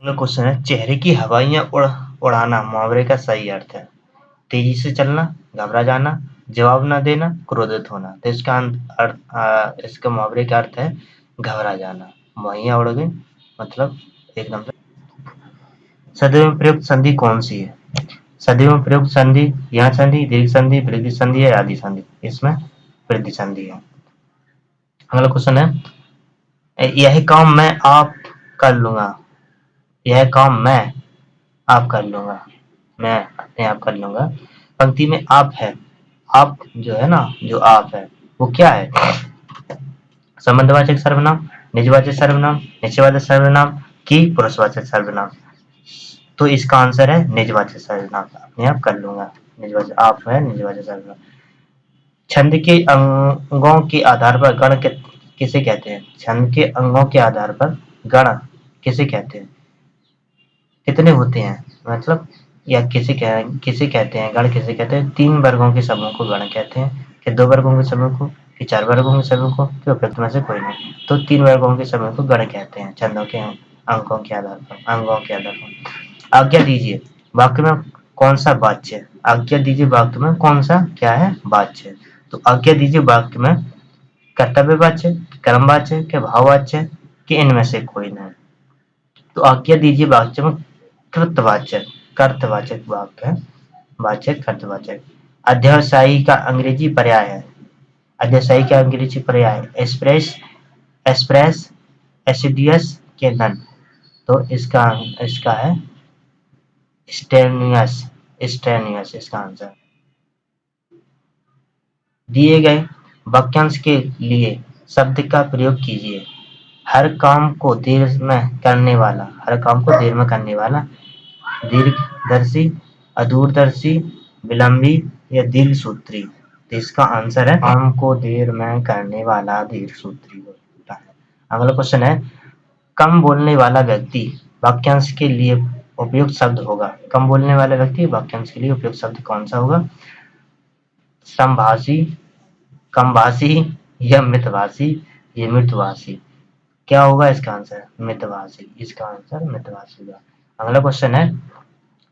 अगला क्वेश्चन है, चेहरे की हवाइयाँ उड़ाना मुहावरे का सही अर्थ है। तेजी से चलना, घबरा जाना, जवाब न देना, क्रोधित होना। तो इसका मुहावरे का अर्थ है घबरा जाना। हवाइयाँ उड़ गई मतलब एकदम से। सदैव में प्रयुक्त संधि कौन सी है? सदैव में प्रयुक्त संधि, यह संधि, दीर्घ संधि, वृद्धि संधि या आदि संधि? इसमें वृद्धि संधि है। अगला क्वेश्चन है, यह काम मैं आप कर लूंगा। यह काम मैं आप कर लूंगा, मैं अपने आप कर लूंगा। पंक्ति में आप है, आप जो है ना, जो आप है वो क्या है? संबंधवाचक सर्वनाम, निजवाचक सर्वनाम, निश्चयवाचक सर्वनाम की पुरुषवाचक सर्वनाम? तो इसका आंसर है निजवाचक सर्वनाम, अपने आप कर लूंगा। निजवाचक आप है, निजवाचक सर्वनाम। छंद के अंगों के आधार पर गण किसे कहते हैं? छंद के अंगों के आधार पर गण किसे कहते हैं? कितने होते हैं मतलब, या किसे कहते हैं, गण किसे कहते हैं? 3 वर्गों के समूह को गण कहते हैं, कि 2 वर्गों के समूह को, कि 4 वर्गों के समूह को, कि उपयुक्त में से कोई नहीं। तो 3 वर्गों के समूह को गण कहते हैं, छंदों के अंकों के आधार पर। आज्ञा दीजिए वाक्य में कौन सा वाच्य है? आज्ञा दीजिए वाक्य में कौन सा क्या है? वाच्य। तो आज्ञा दीजिए वाक्य में कर्तव्यवाच्य, कर्मवाच्य, के भाववाच्य, कि इनमें से कोई नहीं? तो आज्ञा दीजिए वाक्य में कृतवाचक, कर्तवाचक वाक्य है, वाचक, कर्तवाचक। अध्यवसायी का अंग्रेजी पर्याय है। अध्यवसायी का अंग्रेजी पर्याय है एक्सप्रेस, एसिडियस, के नन। तो इसका है स्टेनियस, इसका आंसर। दिए गए वाक्यांश के लिए शब्द का प्रयोग कीजिए। हर काम को देर में करने वाला, हर काम को देर में करने वाला, दीर्घदर्शी, अदूरदर्शी, विलंबी या दीर्घसूत्री? तो इसका आंसर है काम को देर में करने वाला दीर्घसूत्री होता है। अगला क्वेश्चन है, कम बोलने वाला व्यक्ति वाक्यांश के लिए उपयुक्त शब्द होगा। कम बोलने वाला व्यक्ति वाक्यांश के लिए उपयुक्त शब्द कौन सा होगा? समभाषी, कमभाषी या मितभाषी या मृदुभाषी? क्या होगा इसका आंसर? मितभाषी, इसका आंसर मितभाषी होगा। अगला क्वेश्चन है,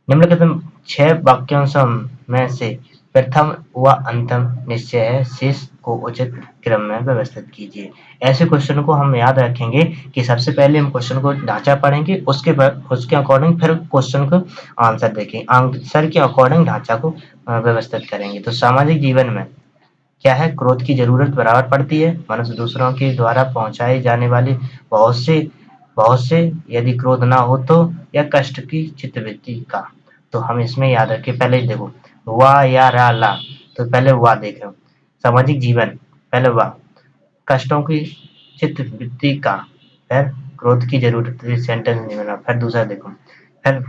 निम्नलिखित 6 वाक्यांशों में से प्रथम व अंतिम निश्चय है, शेष को उचित क्रम में व्यवस्थित कीजिए। ऐसे क्वेश्चन को हम याद रखेंगे कि सबसे पहले हम क्वेश्चन को ढांचा पढ़ेंगे, उसके बाद उसके अकॉर्डिंग फिर क्वेश्चन को आंसर देखेंगे, आंसर के अकॉर्डिंग ढांचा को व्यवस्थित करेंगे। तो सामाजिक जीवन में क्या है? क्रोध की जरूरत बराबर पड़ती है। मनुष्य दूसरों के द्वारा पहुंचाए जाने वाले बहुत से यदि क्रोध ना हो तो, या कष्ट की चित्तवृत्ति का? तो हम इसमें याद रखें, पहले देखो वा या रा ला, तो पहले वा देखें। सामाजिक जीवन, पहले वा। कष्टों की चित्तवृत्ति का, फिर क्रोध की जरूरत, सेंटेंस नहीं बना। फिर दूसरा देखो, फिर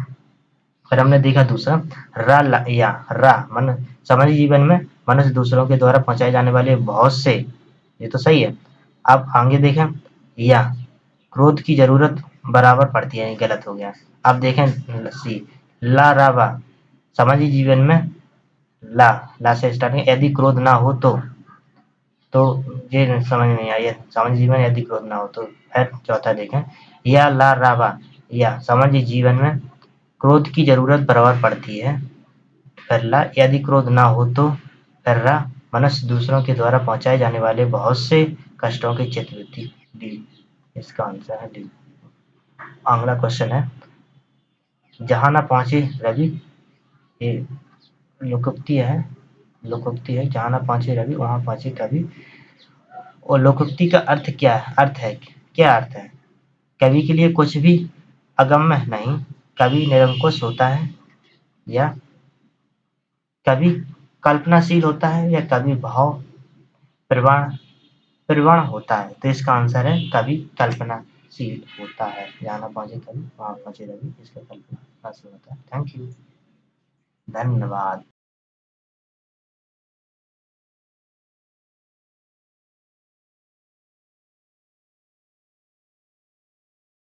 हमने देखा दूसरा रा ला, या रा मन सामाजिक जीवन में मनुष्य दूसरों के द्वारा पहुंचाए जाने वाले बहुत से, ये तो सही है। अब आगे देखें, या क्रोध की जरूरत बराबर पड़ती है, गलत हो गया। अब देखें सी, ला रा वा, सामाजिक जीवन में ला से स्टार्टिंग, यदि क्रोध ना हो तो ये समझ नहीं आई है। सामाजिक जीवन यदि क्रोध ना हो तो। फिर चौथा देखें, या ला रा वा, या सामाजिक जीवन में क्रोध की जरूरत बराबर पड़ती है। फिर ला, यदि क्रोध ना हो तो। फिर रा, मनुष्य दूसरों के द्वारा पहुंचाए जाने वाले बहुत से कष्टों की चित्तवृत्ति। डी, इसका आंसर है डी। अगला क्वेश्चन है, जहां ना पहुंचे रवि, ये लोकोक्ति है, जहां ना पहुंचे रवि वहां पहुंचे कवि। और लोकोक्ति का अर्थ क्या है? क्या अर्थ है? कवि के लिए कुछ भी अगम्य नहीं, कवि निरंकुश होता है, या कवि कल्पनाशील होता है, या कवि भाव प्रवण होता है? तो इसका आंसर है कवि कल्पनाशील होता है। जहाँ ना पहुंचे कवि वहां पहुंचे रवि, इसका कल्पनाशील होता है। थैंक यू, धन्यवाद।